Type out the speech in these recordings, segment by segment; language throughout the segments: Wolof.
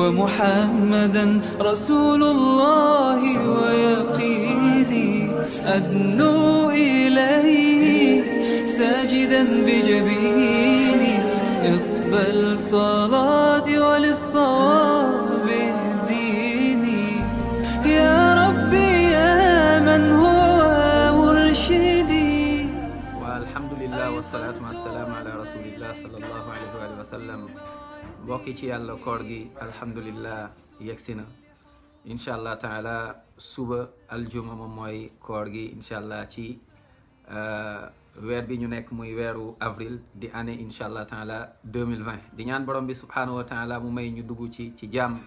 ومحمدا رسول الله ويقيني أدنو إليه ساجدا بجبيني اقبل صلاتي وللصواب اهديني يا ربي يا من هو مرشدي. والحمد لله والصلاة والسلام على رسول الله صلى الله عليه وآله وسلم. mbokki ci yàlla koor gi alhamdulillah yegsi na incha allah taala suba aljuma moom mooy koor gi incha allah ci weer bi ñu nekk muy weeru avril di année incha allah taala 2020 di ñaan borom bi subhanahu wa taala mu may ñu dugg ci jàmm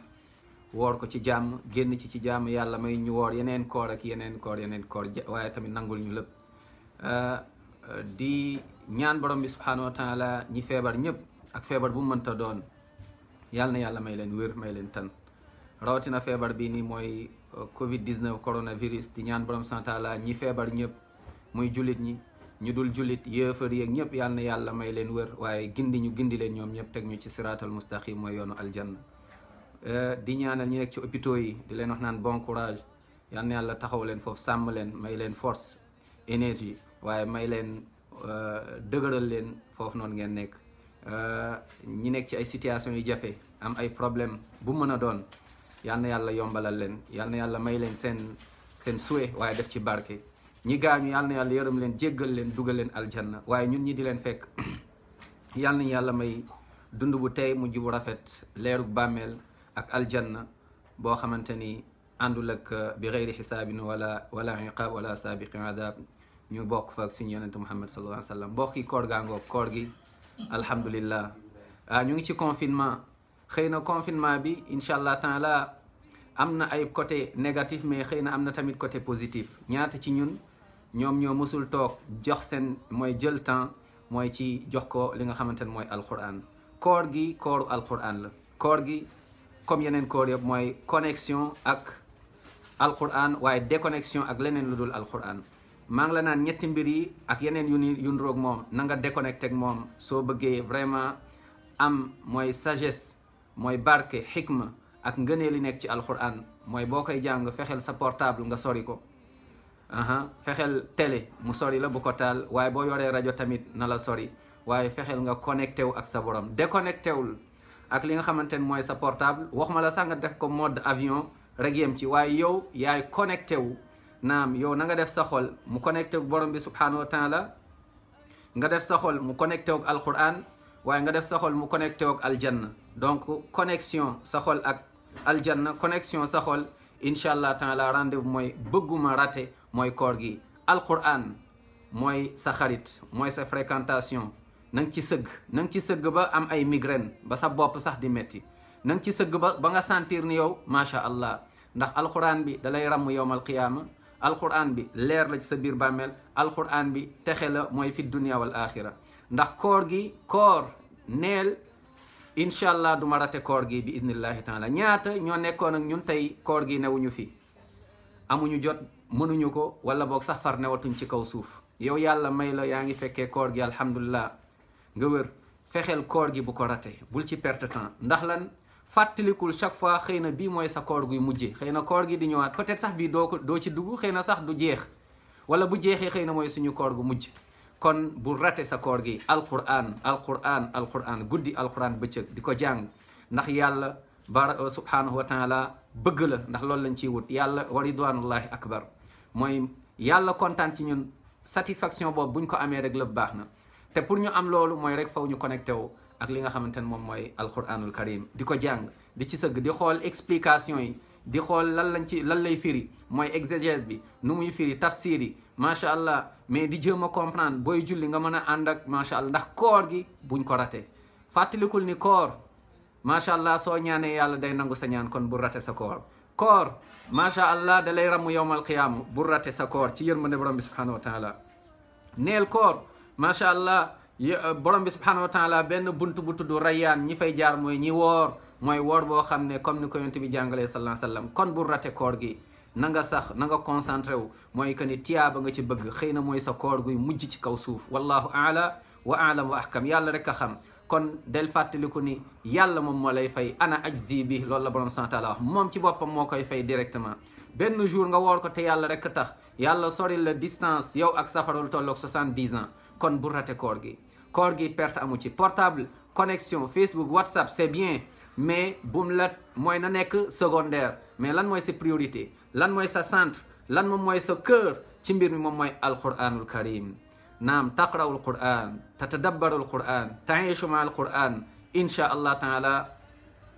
woor ko ci jàmm génn ci jàmm yàlla may ñu woor yeneen koor ak yeneen koor waaye tamit nangul ñu lépp di ñaan borom bi subhanahu wa taala ñi feebar ñëpp ak feebar bu mu mënta doon yàlla na yàlla may leen wér may leen tan rawatina feebar bi ni mooy covid 19 coronavirus di ñaan borom subhanahu wa taala ñi feebar ñëpp muy jullit ñi ñu dul jullit yéefar yeeg ñëpp yàlla na yàlla may leen wér waaye gindi leen ñoom ñëpp teg ñu ci siraatal mustaqim mooy yoonu aljanna di ñaanal ñi nekk ci hôpitaux yi di leen wax naan bon courage yàlla na yàlla taxaw leen foofu sàmm leen may leen force énergie waaye may leen dëgëral leen foofu noonu ngeen nekk ñi nekk ci ay situation yu jafe am ay problème bu mën a doon yal na yàlla yombalal leen yal na yàlla may leen seen souhait waaye def ci barke ñi gaañu yal na yàlla yërëm leen jéggal leen dugal leen aljanna waaye ñun ñi di leen fekk yal nañu yàlla may dund bu tey mujj bu rafet leerug bàmmeel ak aljanna boo xamante ni àndul ak bi xeyri xisaabin wala iqaab wala saabiqin adab ñu bokk fa ak suñu yonente Muhammad sallallahu alayhi wa sallam mbokk yi koor gaa ngoog koor gi alhamdulillah ñu ngi ci confinement xëy na confinement bi incha allah taala am na ay côté négatif mais xëy na am na tamit côté positif ñaata ci ñun ñoom ñoo mësul toog jox seen mooy jël temps mooy ci jox ko li nga xamante ne mooy alquran koor gi kooru alquran la koor gi comme yeneen koor yëpp mooy connexion ak alquran waaye déconnexion ak leneen lu dul alquran maa ngi la naan ñetti mbir yi ak yeneen yu niroog moom na nga déconnecté ak moom soo bëggee vraiment am mooy sagesse mooy barke xikma ak ngënee li nekk ci alquran mooy boo koy jàng fexeel sa portable nga sori ko fexeel télé mu sori la bu ko taal waaye boo yoree rajo tamit na la sori waaye fexeel nga connecté wu ak sa borom déconnecté wul ak li nga xamante ne mooy sa portable waxuma la sax nga def ko mode avion rek yem ci waaye yow yaay connecté wu naam yow na nga def sa xol mu connecté wu borom bi subhanahu wa taala nga def sa xol mu connecté wu ak alquran waaye nga def sa xol mu connecté wu ak aljanna donc connexion sa xol ak aljanna connexion sa xol incha allah taala rendez-vous mooy bëgguma raté mooy koor gi alquran mooy sa xarit mooy sa fréquentation na nga ci sëgg ba am ay migraine ba sa bopp sax di metti na nga ci sëgg ba nga sentir ni yow macha allah ndax alquran bi dalay ramm yowmal qiyaama alquran bi leer la ci sa biir bàmmeel alquran bi texe la mooy fi dunia wal axira ndax koor gi neel incha allah du ma rate koor gi bi idnillahi taala ñaata ñoo nekkoon ak ñun tey koor gi newuñu fi amuñu jot mënuñu ko wala boog sax far newatuñ ci kaw suuf yow yàlla may la yaa ngi fekkee koor gi alhamdulillah nga wër fexeel koor gi bu ko rate bul ci perte temps ndax lan fàttalikul chaque fois xëy na bii mooy sa koor guy mujje xëy na koor gi di ñëwaat peut-être sax bii doo ci dugg xëy na sax du jeex wala bu jeexee xëy na mooy suñu koor gu mujj kon bul rate sa koor gi alquran guddi alquran bëccëg di ko jàng ndax yàlla subhanahu wa taala bëgg la ndax loolu lañ ciy wut yàlla wa ridwanullahi akbar mooy yàlla kontaan ci ñun satisfaction boobu buñ ko amee rek lépp baax na te pour ñu am loolu mooy rek faw ñu connecté wu ak li nga xamante ne moom mooy alquranul karim di ko jàng di ci sëgg di xool explication yi di xool lan lay firi mooy exégèse bi nu muy firi tafsir yi macha allah mais di jéem a comprendre booy julli nga mën a ànd ak macha allah ndax koor gi buñ ko rate fàttalikul ni koor macha allah soo ñaanee yàlla day nangu sa ñaan kon bu rate sa koor macha allah da lay ramm yowmal qiyaama bu rate sa koor ci yërmande borom bi subhanahu wa taala neel koor macha allah borom bi subhanahu wa taala benn buntu bu tudd rayyaan ñi fay jaar mooy ñi woor mooy woor boo xam ne comme ni ko yonent bi jàngalee sallallahu alayhi wa sallam kon bu rate koor gi na nga sax na nga concentré wu mooy que ni tiyaaba nga ci bëgg xëy na mooy sa koor guy mujj ci kaw suuf wallahu aala wa aalam wa ahkam yàlla rek a xam kon del fàttaliku ni yàlla moom moo lay fay ana ajzi bi loolu la borom subhanahu wa taala wax moom ci boppam moo koy fay directement benn jour nga woor ko te yàlla rek tax yàlla sori la distance yow ak safarul tolloog 70 ans kon bu rate koor gi perte amu ci. portable connexion Facebook WhatsApp c'est bien mais bum la mooy na nekk secondaire mais lan mooy sa priorité lan mooy sa centre lan moom mooy sa cœur ci mbir mi moom mooy alquranul karim. naam taqra'ul quran tatadabbarul quran ta'ishu ma'al quran insha allah taala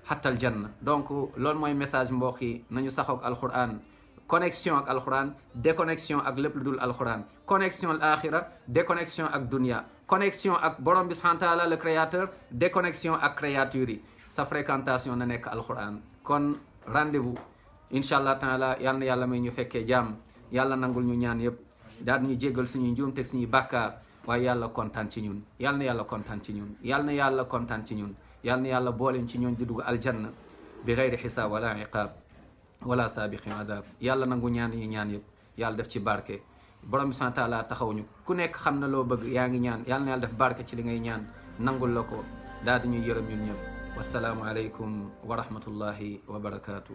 hatta al janna. donc loolu mooy message mbokk yi nañu saxoog alquran connexion ak alquran déconnexion ak lépp lu dul alquran connexion al axira déconnexion ak dunia connexion ak borom bi subhanahu wa taala le créateur déconnexion ak créature yi sa fréquentation na nekk alquran. kon rendez-vous insha allah taala yal na yàlla may ñu fekkee jàmm yàlla nangul ñu ñaan yëpp daal ñu jéggal suñuy njuumte suñuy bàkkaar waaye yàlla kontaan ci ñun yal na yàlla kontaan ci ñun yal na yàlla kontaan ci ñun yal na yàlla booleen ci ñun di dugg aljanna bi gayri xisaab wala iqaab wala saabiqin adab. yàlla nangu ñaan yi ñaan yëpp yàlla def ci barke borom bi subhanahu wa taala taxaw ñu ku nekk xam na loo bëgg yaa ngi ñaan yal na yàlla def barke ci li ngay ñaan nangul la ko daal di ñuy yërëm ñun ñëpp wasalaamu aleykum wa rahmatullahi wa barakaatu.